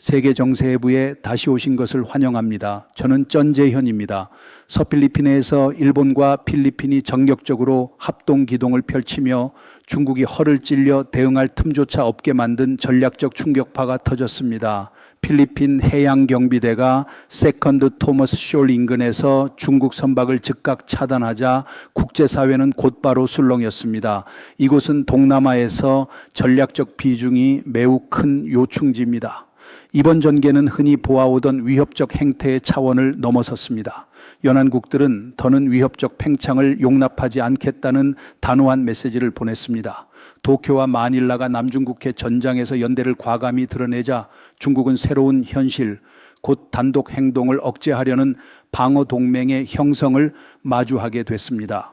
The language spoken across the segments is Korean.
세계 정세부에 다시 오신 것을 환영합니다. 저는 전재현입니다. 서필리핀에서 일본과 필리핀이 전격적으로 합동 기동을 펼치며 중국이 허를 찔려 대응할 틈조차 없게 만든 전략적 충격파가 터졌습니다. 필리핀 해양경비대가 세컨드 토머스 숄 인근에서 중국 선박을 즉각 차단하자 국제사회는 곧바로 술렁였습니다. 이곳은 동남아에서 전략적 비중이 매우 큰 요충지입니다. 이번 전개는 흔히 보아오던 위협적 행태의 차원을 넘어섰습니다. 연안국들은 더는 위협적 팽창을 용납하지 않겠다는 단호한 메시지를 보냈습니다. 도쿄와 마닐라가 남중국해 전장에서 연대를 과감히 드러내자 중국은 새로운 현실, 곧 단독 행동을 억제하려는 방어 동맹의 형성을 마주하게 됐습니다.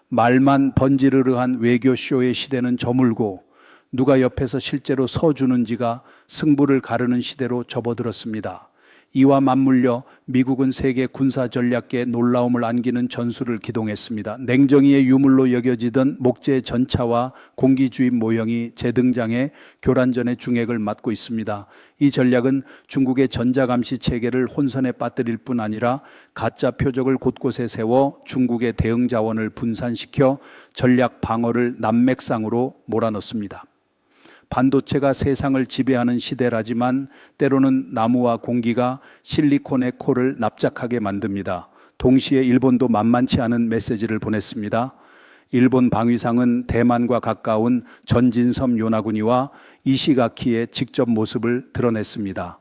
말만 번지르르한 외교쇼의 시대는 저물고 누가 옆에서 실제로 서주는지가 승부를 가르는 시대로 접어들었습니다. 이와 맞물려 미국은 세계 군사전략계에 놀라움을 안기는 전술을 기동했습니다. 냉정위의 유물로 여겨지던 목재 전차와 공기주입 모형이 재등장해 교란전의 중핵을 맡고 있습니다. 이 전략은 중국의 전자감시 체계를 혼선에 빠뜨릴 뿐 아니라 가짜 표적을 곳곳에 세워 중국의 대응 자원을 분산시켜 전략 방어를 난맥상으로 몰아넣습니다. 반도체가 세상을 지배하는 시대라지만 때로는 나무와 공기가 실리콘의 코를 납작하게 만듭니다. 동시에 일본도 만만치 않은 메시지를 보냈습니다. 일본 방위상은 대만과 가까운 전진섬 요나구니와 이시가키의 직접 모습을 드러냈습니다.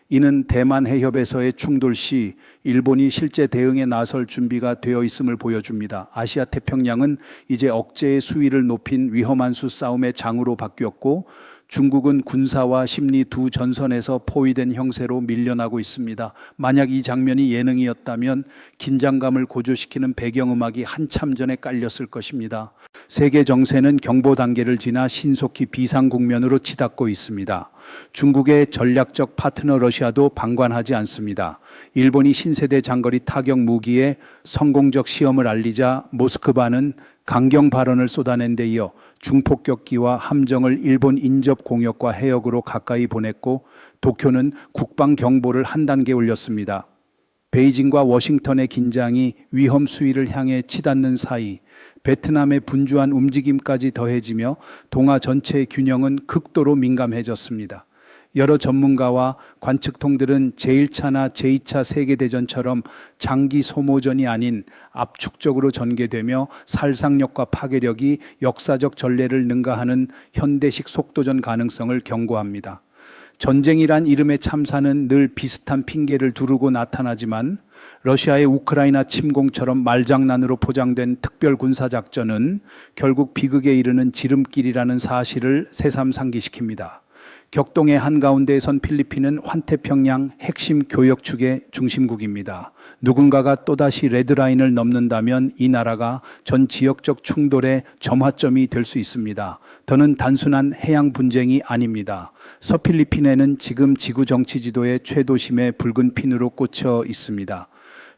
이는 대만 해협에서의 충돌 시 일본이 실제 대응에 나설 준비가 되어 있음을 보여줍니다. 아시아 태평양은 이제 억제의 수위를 높인 위험한 수 싸움의 장으로 바뀌었고 중국은 군사와 심리 두 전선에서 포위된 형세로 밀려나고 있습니다. 만약 이 장면이 예능이었다면 긴장감을 고조시키는 배경음악이 한참 전에 깔렸을 것입니다. 세계 정세는 경보 단계를 지나 신속히 비상국면으로 치닫고 있습니다. 중국의 전략적 파트너 러시아도 방관하지 않습니다. 일본이 신세대 장거리 타격 무기의 성공적 시험을 알리자 모스크바는 강경 발언을 쏟아낸 데 이어 중폭격기와 함정을 일본 인접 공역과 해역으로 가까이 보냈고 도쿄는 국방 경보를 한 단계 올렸습니다. 베이징과 워싱턴의 긴장이 위험 수위를 향해 치닫는 사이 베트남의 분주한 움직임까지 더해지며 동아 전체의 균형은 극도로 민감해졌습니다. 여러 전문가와 관측통들은 제1차나 제2차 세계대전처럼 장기 소모전이 아닌 압축적으로 전개되며 살상력과 파괴력이 역사적 전례를 능가하는 현대식 속도전 가능성을 경고합니다. 전쟁이란 이름의 참사는 늘 비슷한 핑계를 두르고 나타나지만 러시아의 우크라이나 침공처럼 말장난으로 포장된 특별 군사작전은 결국 비극에 이르는 지름길이라는 사실을 새삼 상기시킵니다. 격동의 한가운데에 선 필리핀은 환태평양 핵심 교역축의 중심국입니다. 누군가가 또다시 레드라인을 넘는다면 이 나라가 전 지역적 충돌의 점화점이 될 수 있습니다. 더는 단순한 해양 분쟁이 아닙니다. 서필리핀에는 지금 지구 정치 지도의 최도심에 붉은 핀으로 꽂혀 있습니다.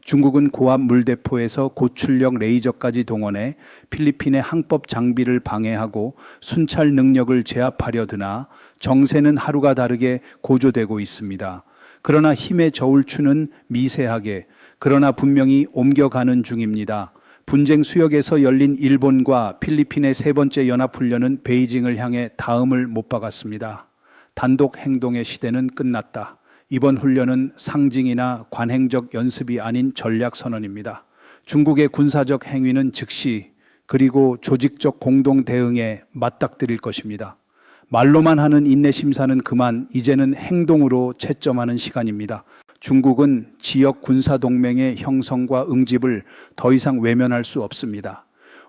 중국은 고압 물대포에서 고출력 레이저까지 동원해 필리핀의 항법 장비를 방해하고 순찰 능력을 제압하려 드나 정세는 하루가 다르게 고조되고 있습니다. 그러나 힘의 저울추는 미세하게, 그러나 분명히 옮겨가는 중입니다. 분쟁 수역에서 열린 일본과 필리핀의 세 번째 연합훈련은 베이징을 향해 다음을 못 박았습니다. 단독 행동의 시대는 끝났다. 이번 훈련은 상징이나 관행적 연습이 아닌 전략 선언입니다. 중국의 군사적 행위는 즉시 그리고 조직적 공동 대응에 맞닥뜨릴 것입니다. 말로만 하는 인내 심사는 그만 이제는 행동으로 채점하는 시간입니다. 중국은 지역 군사동맹의 형성과 응집을 더 이상 외면할 수 없습니다.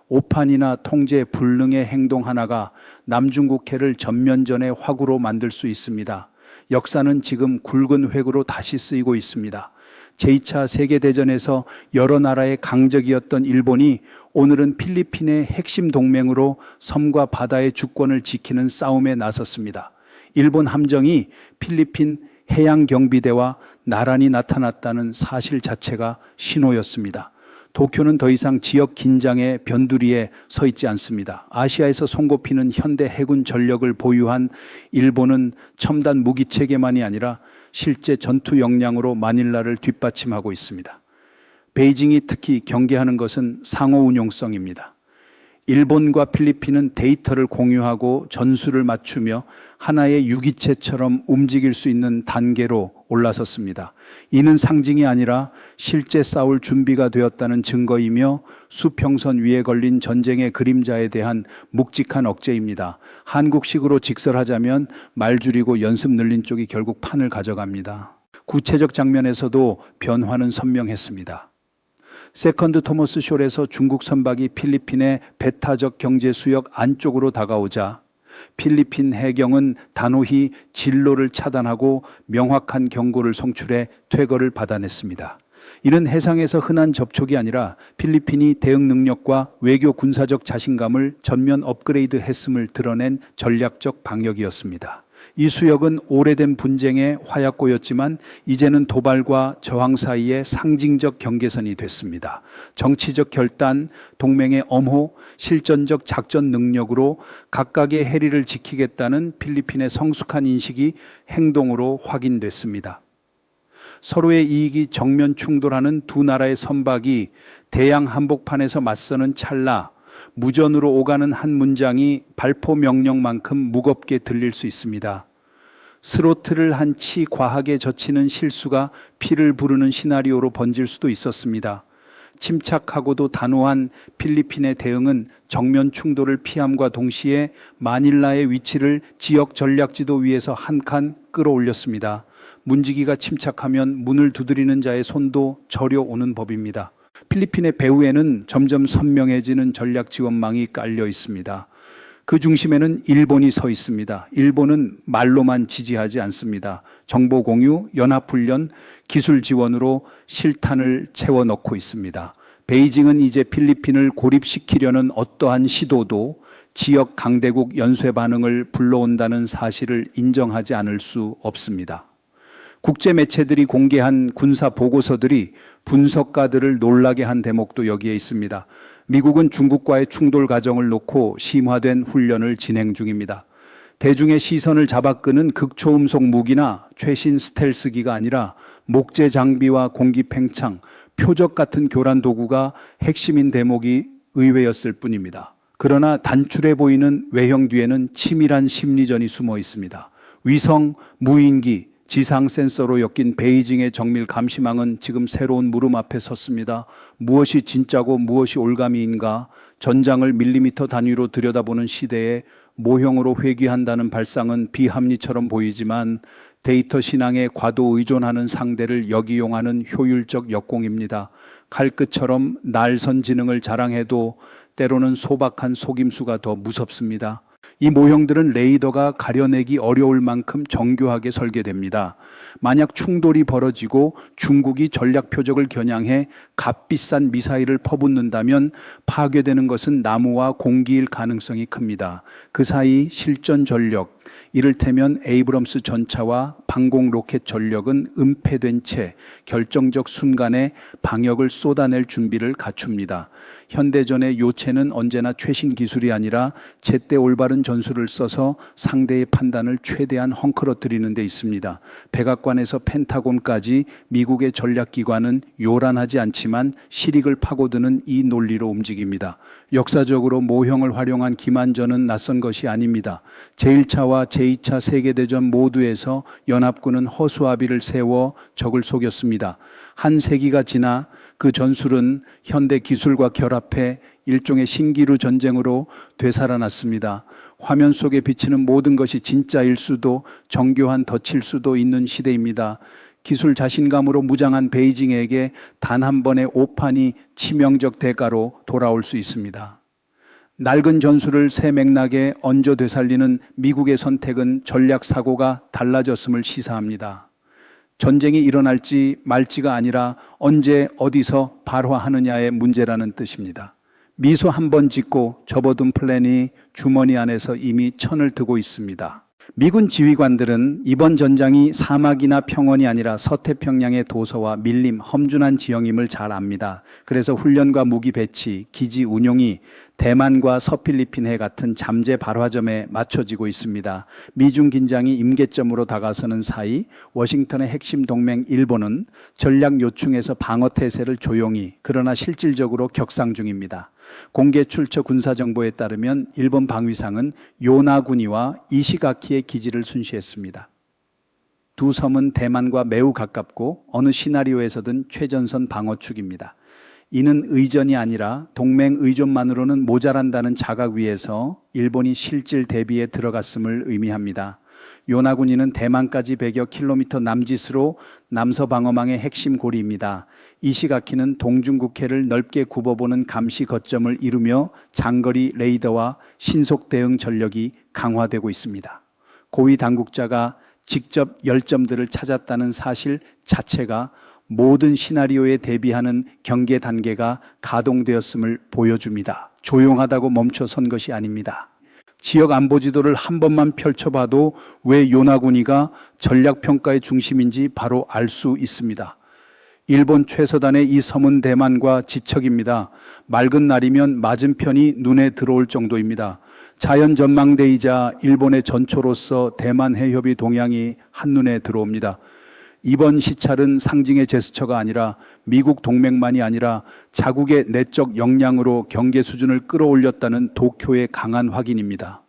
오판이나 통제 불능의 행동 하나가 남중국해를 전면전의 화구로 만들 수 있습니다. 역사는 지금 굵은 획으로 다시 쓰이고 있습니다. 제2차 세계대전에서 여러 나라의 강적이었던 일본이 오늘은 필리핀의 핵심 동맹으로 섬과 바다의 주권을 지키는 싸움에 나섰습니다. 일본 함정이 필리핀 해양경비대와 나란히 나타났다는 사실 자체가 신호였습니다. 도쿄는 더 이상 지역 긴장의 변두리에 서 있지 않습니다. 아시아에서 손꼽히는 현대 해군 전력을 보유한 일본은 첨단 무기 체계만이 아니라 실제 전투 역량으로 마닐라를 뒷받침하고 있습니다. 베이징이 특히 경계하는 것은 상호 운용성입니다. 일본과 필리핀은 데이터를 공유하고 전술을 맞추며 하나의 유기체처럼 움직일 수 있는 단계로 올라섰습니다. 이는 상징이 아니라 실제 싸울 준비가 되었다는 증거이며 수평선 위에 걸린 전쟁의 그림자에 대한 묵직한 억제입니다. 한국식으로 직설하자면 말 줄이고 연습 늘린 쪽이 결국 판을 가져갑니다. 구체적 장면에서도 변화는 선명했습니다. 세컨드 토머스 숄에서 중국 선박이 필리핀의 배타적 경제 수역 안쪽으로 다가오자 필리핀 해경은 단호히 진로를 차단하고 명확한 경고를 송출해 퇴거를 받아냈습니다. 이는 해상에서 흔한 접촉이 아니라 필리핀이 대응 능력과 외교 군사적 자신감을 전면 업그레이드했음을 드러낸 전략적 방역이었습니다. 이 수역은 오래된 분쟁의 화약고였지만 이제는 도발과 저항 사이의 상징적 경계선이 됐습니다. 정치적 결단, 동맹의 엄호, 실전적 작전 능력으로 각각의 해리를 지키겠다는 필리핀의 성숙한 인식이 행동으로 확인됐습니다. 서로의 이익이 정면 충돌하는 두 나라의 선박이 대양 한복판에서 맞서는 찰나 무전으로 오가는 한 문장이 발포 명령만큼 무겁게 들릴 수 있습니다. 스로틀을 한 치 과하게 젖히는 실수가 피를 부르는 시나리오로 번질 수도 있었습니다. 침착하고도 단호한 필리핀의 대응은 정면 충돌을 피함과 동시에 마닐라의 위치를 지역 전략지도 위에서 한 칸 끌어올렸습니다. 문지기가 침착하면 문을 두드리는 자의 손도 저려오는 법입니다. 필리핀의 배후에는 점점 선명해지는 전략 지원망이 깔려 있습니다. 그 중심에는 일본이 서 있습니다. 일본은 말로만 지지하지 않습니다. 정보 공유, 연합훈련, 기술 지원으로 실탄을 채워 넣고 있습니다. 베이징은 이제 필리핀을 고립시키려는 어떠한 시도도 지역 강대국 연쇄 반응을 불러온다는 사실을 인정하지 않을 수 없습니다. 국제 매체들이 공개한 군사 보고서들이 분석가들을 놀라게 한 대목도 여기에 있습니다. 미국은 중국과의 충돌 과정을 놓고 심화된 훈련을 진행 중입니다. 대중의 시선을 잡아끄는 극초음속 무기나 최신 스텔스기가 아니라 목재 장비와 공기 팽창, 표적 같은 교란 도구가 핵심인 대목이 의외였을 뿐입니다. 그러나 단출해 보이는 외형 뒤에는 치밀한 심리전이 숨어 있습니다. 위성, 무인기, 지상 센서로 엮인 베이징의 정밀 감시망은 지금 새로운 물음 앞에 섰습니다. 무엇이 진짜고 무엇이 올가미인가? 전장을 밀리미터 단위로 들여다보는 시대에 모형으로 회귀한다는 발상은 비합리처럼 보이지만 데이터 신앙에 과도 의존하는 상대를 역이용하는 효율적 역공입니다. 칼끝처럼 날선 지능을 자랑해도 때로는 소박한 속임수가 더 무섭습니다. 이 모형들은 레이더가 가려내기 어려울 만큼 정교하게 설계됩니다. 만약 충돌이 벌어지고 중국이 전략 표적을 겨냥해 값비싼 미사일을 퍼붓는다면 파괴되는 것은 나무와 공기일 가능성이 큽니다. 그 사이 실전 전력, 이를테면 에이브럼스 전차와 방공 로켓 전력은 은폐된 채 결정적 순간에 방역을 쏟아낼 준비를 갖춥니다. 현대전의 요체는 언제나 최신 기술이 아니라 제때 올바른 전술을 써서 상대의 판단을 최대한 헝클어뜨리는 데 있습니다. 백악관에서 펜타곤까지 미국의 전략기관은 요란하지 않지만 실익을 파고드는 이 논리로 움직입니다. 역사적으로 모형을 활용한 기만전은 낯선 것이 아닙니다. 제1차와 제2차 세계대전 모두에서 연합군은 허수아비를 세워 적을 속였습니다. 한 세기가 지나 그 전술은 현대 기술과 결합해 일종의 신기루 전쟁으로 되살아났습니다. 화면 속에 비치는 모든 것이 진짜일 수도 정교한 덫일 수도 있는 시대입니다. 기술 자신감으로 무장한 베이징에게 단 한 번의 오판이 치명적 대가로 돌아올 수 있습니다. 낡은 전술을 새 맥락에 얹어 되살리는 미국의 선택은 전략 사고가 달라졌음을 시사합니다. 전쟁이 일어날지 말지가 아니라 언제 어디서 발화하느냐의 문제라는 뜻입니다. 미소 한 번 짓고 접어둔 플랜이 주머니 안에서 이미 천을 드고 있습니다. 미군 지휘관들은 이번 전장이 사막이나 평원이 아니라 서태평양의 도서와 밀림, 험준한 지형임을 잘 압니다. 그래서 훈련과 무기 배치, 기지 운용이 대만과 서필리핀해 같은 잠재 발화점에 맞춰지고 있습니다. 미중 긴장이 임계점으로 다가서는 사이 워싱턴의 핵심 동맹 일본은 전략 요충에서 방어 태세를 조용히 그러나 실질적으로 격상 중입니다. 공개 출처 군사정보에 따르면 일본 방위상은 요나구니와 이시가키의 기지를 순시했습니다. 두 섬은 대만과 매우 가깝고 어느 시나리오에서든 최전선 방어축입니다. 이는 의전이 아니라 동맹 의존만으로는 모자란다는 자각 위에서 일본이 실질 대비에 들어갔음을 의미합니다. 요나구니는 대만까지 100여 킬로미터 남짓으로 남서방어망의 핵심 고리입니다. 이시가키는 동중국해를 넓게 굽어보는 감시 거점을 이루며 장거리 레이더와 신속 대응 전력이 강화되고 있습니다. 고위 당국자가 직접 열점들을 찾았다는 사실 자체가 모든 시나리오에 대비하는 경계 단계가 가동되었음을 보여줍니다. 조용하다고 멈춰선 것이 아닙니다. 지역 안보 지도를 한 번만 펼쳐봐도 왜 요나구니가 전략평가의 중심인지 바로 알 수 있습니다. 일본 최서단의 이 섬은 대만과 지척입니다. 맑은 날이면 맞은편이 눈에 들어올 정도입니다. 자연 전망대이자 일본의 전초로서 대만 해협의 동향이 한눈에 들어옵니다. 이번 시찰은 상징의 제스처가 아니라 미국 동맹만이 아니라 자국의 내적 역량으로 경계 수준을 끌어올렸다는 도쿄의 강한 확인입니다.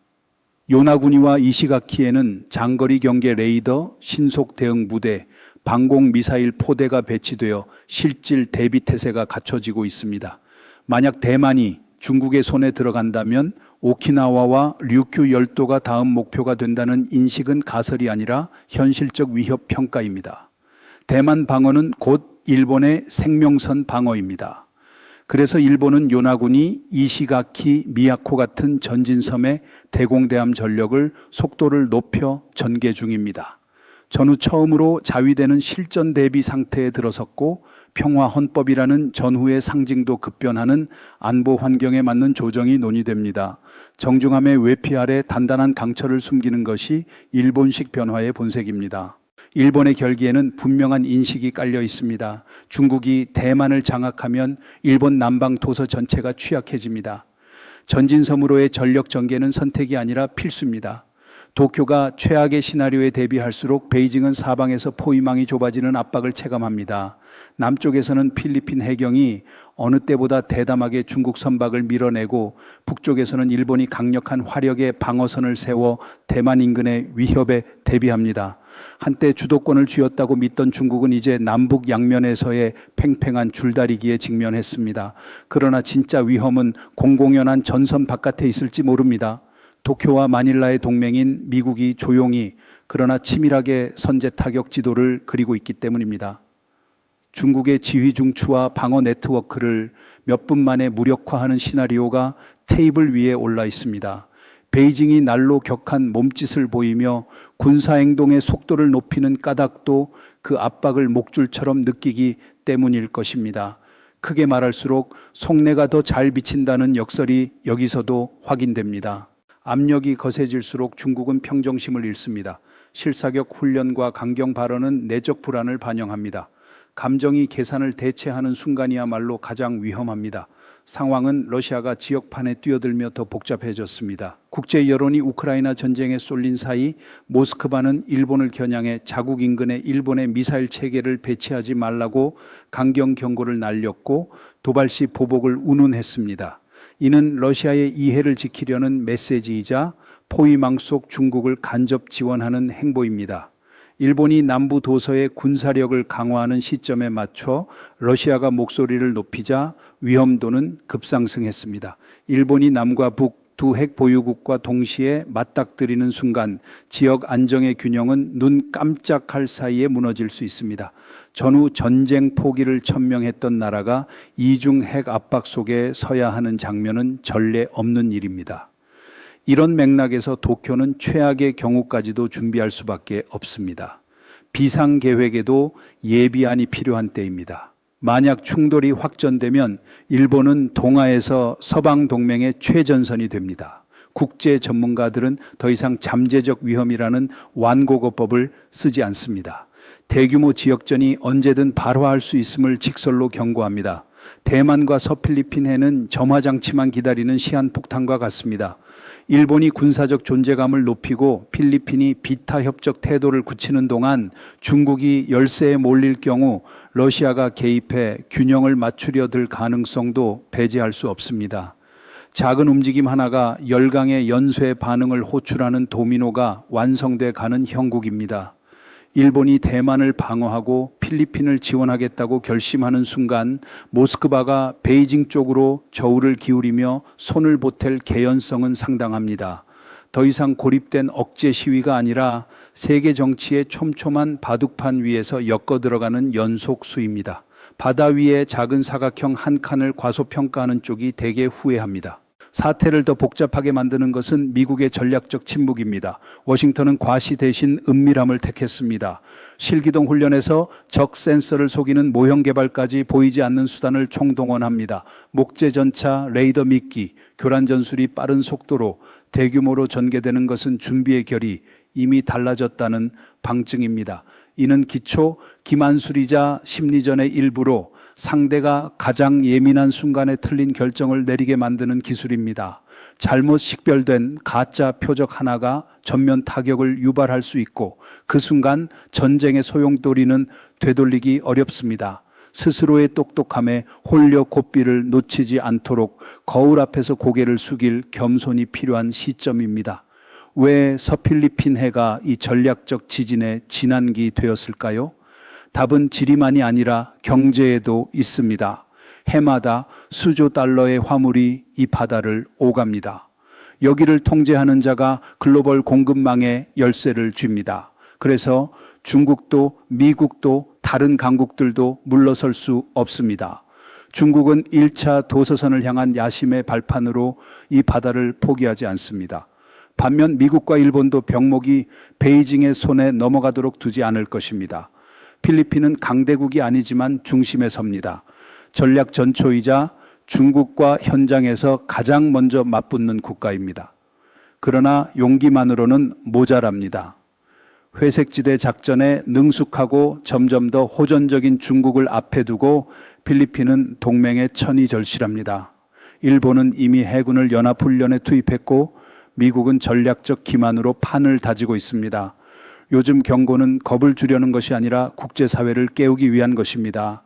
요나구니와 이시가키에는 장거리 경계 레이더, 신속 대응 부대, 방공 미사일 포대가 배치되어 실질 대비 태세가 갖춰지고 있습니다. 만약 대만이 중국의 손에 들어간다면 오키나와와 류큐 열도가 다음 목표가 된다는 인식은 가설이 아니라 현실적 위협 평가입니다. 대만 방어는 곧 일본의 생명선 방어입니다. 그래서 일본은 요나구니, 이시가키, 미야코 같은 전진섬의 대공대함 전력을 속도를 높여 전개 중입니다. 전후 처음으로 자위대는 실전 대비 상태에 들어섰고 평화 헌법이라는 전후의 상징도 급변하는 안보 환경에 맞는 조정이 논의됩니다. 정중함의 외피 아래 단단한 강철을 숨기는 것이 일본식 변화의 본색입니다. 일본의 결기에는 분명한 인식이 깔려 있습니다. 중국이 대만을 장악하면 일본 남방 도서 전체가 취약해집니다. 전진섬으로의 전력 전개는 선택이 아니라 필수입니다. 도쿄가 최악의 시나리오에 대비할수록 베이징은 사방에서 포위망이 좁아지는 압박을 체감합니다. 남쪽에서는 필리핀 해경이 어느 때보다 대담하게 중국 선박을 밀어내고 북쪽에서는 일본이 강력한 화력의 방어선을 세워 대만 인근의 위협에 대비합니다. 한때 주도권을 쥐었다고 믿던 중국은 이제 남북 양면에서의 팽팽한 줄다리기에 직면했습니다. 그러나 진짜 위험은 공공연한 전선 바깥에 있을지 모릅니다. 도쿄와 마닐라의 동맹인 미국이 조용히 그러나 치밀하게 선제 타격 지도를 그리고 있기 때문입니다. 중국의 지휘 중추와 방어 네트워크를 몇 분 만에 무력화하는 시나리오가 테이블 위에 올라 있습니다. 베이징이 날로 격한 몸짓을 보이며 군사행동의 속도를 높이는 까닭도 그 압박을 목줄처럼 느끼기 때문일 것입니다. 크게 말할수록 속내가 더 잘 비친다는 역설이 여기서도 확인됩니다. 압력이 거세질수록 중국은 평정심을 잃습니다. 실사격 훈련과 강경 발언은 내적 불안을 반영합니다. 감정이 계산을 대체하는 순간이야말로 가장 위험합니다. 상황은 러시아가 지역판에 뛰어들며 더 복잡해졌습니다. 국제 여론이 우크라이나 전쟁에 쏠린 사이 모스크바는 일본을 겨냥해 자국 인근에 일본의 미사일 체계를 배치하지 말라고 강경 경고를 날렸고 도발 시 보복을 운운했습니다. 이는 러시아의 이해를 지키려는 메시지이자 포위망 속 중국을 간접 지원하는 행보입니다. 일본이 남부 도서의 군사력을 강화하는 시점에 맞춰 러시아가 목소리를 높이자 위험도는 급상승했습니다. 일본이 남과 북 두 핵 보유국과 동시에 맞닥뜨리는 순간 지역 안정의 균형은 눈 깜짝할 사이에 무너질 수 있습니다. 전후 전쟁 포기를 천명했던 나라가 이중 핵 압박 속에 서야 하는 장면은 전례 없는 일입니다. 이런 맥락에서 도쿄는 최악의 경우까지도 준비할 수밖에 없습니다. 비상계획에도 예비안이 필요한 때입니다. 만약 충돌이 확전되면 일본은 동아에서 서방 동맹의 최전선이 됩니다. 국제 전문가들은 더 이상 잠재적 위험이라는 완고거법을 쓰지 않습니다. 대규모 지역전이 언제든 발화할 수 있음을 직설로 경고합니다. 대만과 서필리핀해는 점화장치만 기다리는 시한폭탄과 같습니다. 일본이 군사적 존재감을 높이고 필리핀이 비타협적 태도를 굳히는 동안 중국이 열세에 몰릴 경우 러시아가 개입해 균형을 맞추려 들 가능성도 배제할 수 없습니다. 작은 움직임 하나가 열강의 연쇄 반응을 호출하는 도미노가 완성돼 가는 형국입니다. 일본이 대만을 방어하고 필리핀을 지원하겠다고 결심하는 순간 모스크바가 베이징 쪽으로 저울을 기울이며 손을 보탤 개연성은 상당합니다. 더 이상 고립된 억제 시위가 아니라 세계 정치의 촘촘한 바둑판 위에서 엮어 들어가는 연속 수입니다. 바다 위의 작은 사각형 한 칸을 과소평가하는 쪽이 대개 후회합니다. 사태를 더 복잡하게 만드는 것은 미국의 전략적 침묵입니다. 워싱턴은 과시 대신 은밀함을 택했습니다. 실기동 훈련에서 적 센서를 속이는 모형 개발까지 보이지 않는 수단을 총동원합니다. 목재 전차, 레이더 미끼, 교란 전술이 빠른 속도로 대규모로 전개되는 것은 준비의 결이 이미 달라졌다는 방증입니다. 이는 기초 기만술이자 심리전의 일부로 상대가 가장 예민한 순간에 틀린 결정을 내리게 만드는 기술입니다. 잘못 식별된 가짜 표적 하나가 전면 타격을 유발할 수 있고 그 순간 전쟁의 소용돌이는 되돌리기 어렵습니다. 스스로의 똑똑함에 홀려 고삐를 놓치지 않도록 거울 앞에서 고개를 숙일 겸손이 필요한 시점입니다. 왜 서필리핀해가 이 전략적 지진의 진안기 되었을까요? 답은 지리만이 아니라 경제에도 있습니다. 해마다 수조 달러의 화물이 이 바다를 오갑니다. 여기를 통제하는 자가 글로벌 공급망에 열쇠를 쥡니다. 그래서 중국도 미국도 다른 강국들도 물러설 수 없습니다. 중국은 1차 도서선을 향한 야심의 발판으로 이 바다를 포기하지 않습니다. 반면 미국과 일본도 병목이 베이징의 손에 넘어가도록 두지 않을 것입니다. 필리핀은 강대국이 아니지만 중심에 섭니다. 전략 전초이자 중국과 현장에서 가장 먼저 맞붙는 국가입니다. 그러나 용기만으로는 모자랍니다. 회색지대 작전에 능숙하고 점점 더 호전적인 중국을 앞에 두고 필리핀은 동맹에 천이절실합니다. 일본은 이미 해군을 연합훈련에 투입했고 미국은 전략적 기만으로 판을 다지고 있습니다. 요즘 경고는 겁을 주려는 것이 아니라 국제사회를 깨우기 위한 것입니다.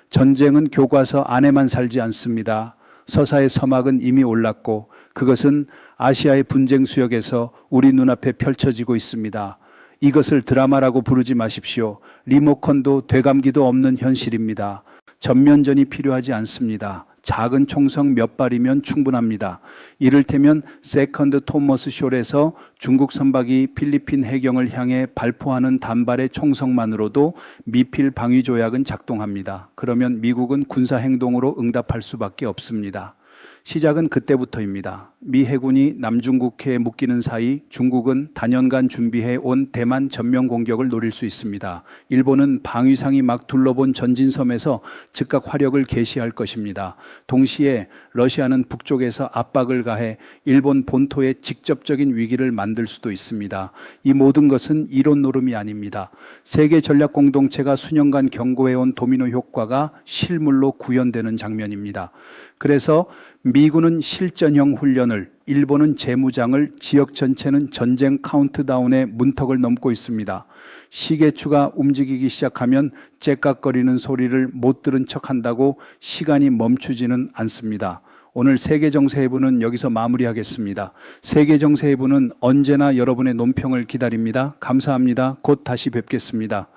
전쟁은 교과서 안에만 살지 않습니다. 서사의 서막은 이미 올랐고 그것은 아시아의 분쟁 수역에서 우리 눈앞에 펼쳐지고 있습니다. 이것을 드라마라고 부르지 마십시오. 리모컨도 되감기도 없는 현실입니다. 전면전이 필요하지 않습니다. 작은 총성 몇 발이면 충분합니다. 이를테면 세컨드 토머스 숄에서 중국 선박이 필리핀 해경을 향해 발포하는 단발의 총성만으로도 미필 방위 조약은 작동합니다. 그러면 미국은 군사 행동으로 응답할 수밖에 없습니다. 시작은 그때부터입니다. 미 해군이 남중국해에 묶이는 사이 중국은 단연간 준비해 온 대만 전면 공격을 노릴 수 있습니다. 일본은 방위상이 막 둘러본 전진섬에서 즉각 화력을 개시할 것입니다. 동시에 러시아는 북쪽에서 압박을 가해 일본 본토에 직접적인 위기를 만들 수도 있습니다. 이 모든 것은 이론 노름이 아닙니다. 세계 전략 공동체가 수년간 경고해온 도미노 효과가 실물로 구현되는 장면입니다. 그래서 미군은 실전형 훈련을, 일본은 재무장을, 지역 전체는 전쟁 카운트다운의 문턱을 넘고 있습니다. 시계추가 움직이기 시작하면 째깍거리는 소리를 못 들은 척한다고 시간이 멈추지는 않습니다. 오늘 세계정세해부는 여기서 마무리하겠습니다. 세계정세해부는 언제나 여러분의 논평을 기다립니다. 감사합니다. 곧 다시 뵙겠습니다.